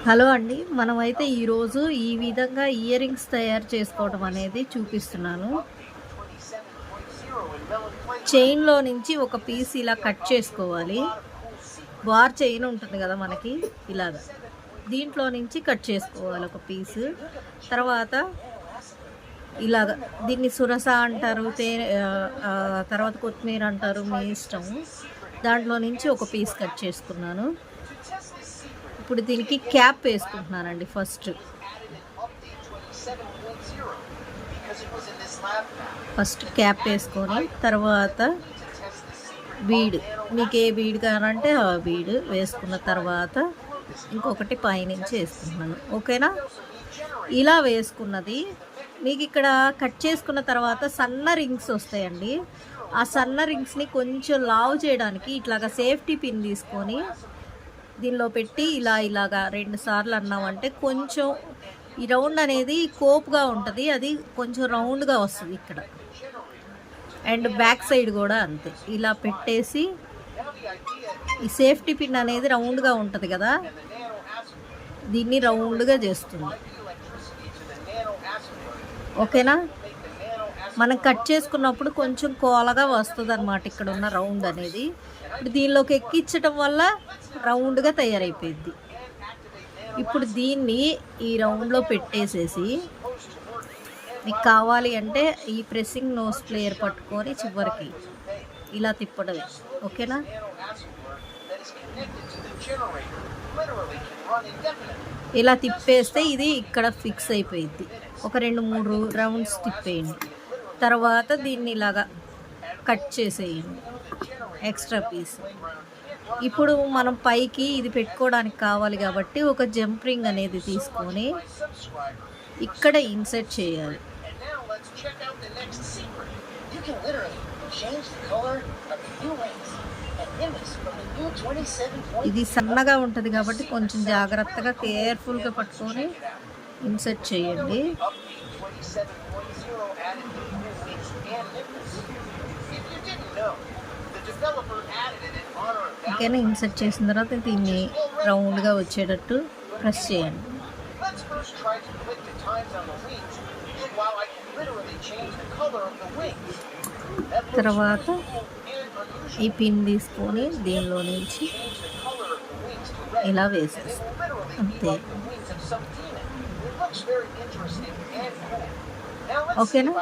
Hello అండి. మనమైతే ఈరోజు ఈ విధంగా ఇయర్ రింగ్స్ తయారు చేసుకోవడం అనేది చూపిస్తున్నాను. చైన్లో నుంచి ఒక పీస్ ఇలా కట్ చేసుకోవాలి. బార్ చైన్ ఉంటుంది కదా మనకి, ఇలాగా దీంట్లో నుంచి కట్ చేసుకోవాలి ఒక పీసు. తర్వాత ఇలాగ దీన్ని సురస అంటారు, తర్వాత కొత్తిమీర అంటారు, మీ ఇష్టము. దాంట్లో నుంచి ఒక పీస్ కట్ చేసుకున్నాను. ఇప్పుడు దీనికి క్యాప్ వేసుకుంటున్నానండి. ఫస్ట్ క్యాప్ వేసుకొని తర్వాత బీడ్, మీకు ఏ బీడ్ కావాలంటే ఆ బీడ్ వేసుకున్న తర్వాత ఇంకొకటి పైనుంచి వేసుకుంటున్నాను. ఓకేనా? ఇలా వేసుకున్నది మీకు ఇక్కడ కట్ చేసుకున్న తర్వాత సన్న రింగ్స్ వస్తాయండి. ఆ సన్న రింగ్స్ని కొంచెం లావు చేయడానికి ఇట్లాగా సేఫ్టీ పిన్ తీసుకొని దీనిలో పెట్టి ఇలాగా 2 సార్లు అన్నామంటే కొంచెం ఈ రౌండ్ అనేది కోపుగా ఉంటుంది, అది కొంచెం రౌండ్గా వస్తుంది ఇక్కడ. అండ్ బ్యాక్ సైడ్ కూడా అంతే. ఇలా పెట్టేసి ఈ సేఫ్టీ పిన్ అనేది రౌండ్గా ఉంటుంది కదా, దీన్ని రౌండ్గా చేస్తుంది. ఓకేనా? మనం కట్ చేసుకున్నప్పుడు కొంచెం కోలగా వస్తుంది అన్నమాట ఇక్కడ ఉన్న రౌండ్ అనేది. ఇప్పుడు దీనిలోకి ఎక్కించడం వల్ల రౌండ్గా తయారైపోయింది. ఇప్పుడు దీన్ని ఈ రౌండ్లో పెట్టేసేసి మీకు కావాలి అంటే ఈ ప్రెస్సింగ్ నోస్ ప్లేయర్ పట్టుకొని చివరికి ఇలా తిప్పడమే. ఓకేనా? ఇలా తిప్పేస్తే ఇది ఇక్కడ ఫిక్స్ అయిపోయింది. ఒక 2-3 రౌండ్స్ తిప్పేయండి. తర్వాత దీన్ని ఇలాగా కట్ చేసేయండి, ఎక్స్ట్రా పీస్. ఇప్పుడు మనం పైకి ఇది పెట్టుకోవడానికి కావాలి కాబట్టి ఒక జంప్ రింగ్ అనేది తీసుకొని ఇక్కడ ఇన్సర్ట్ చేయాలి. ఇది సన్నగా ఉంటుంది కాబట్టి కొంచెం జాగ్రత్తగా కేర్ఫుల్గా పట్టుకొని ఇన్సర్ట్ చేయండి. ఓకేనా? ఇన్సర్ట్ చేసిన తర్వాత దీన్ని రౌండ్గా వచ్చేటట్టు ప్రెస్ చేయండి. తర్వాత ఈ పిన్ తీసుకొని దీనిలో నుంచి ఇలా వేసేస్తాం, అంతే. ఓకేనా?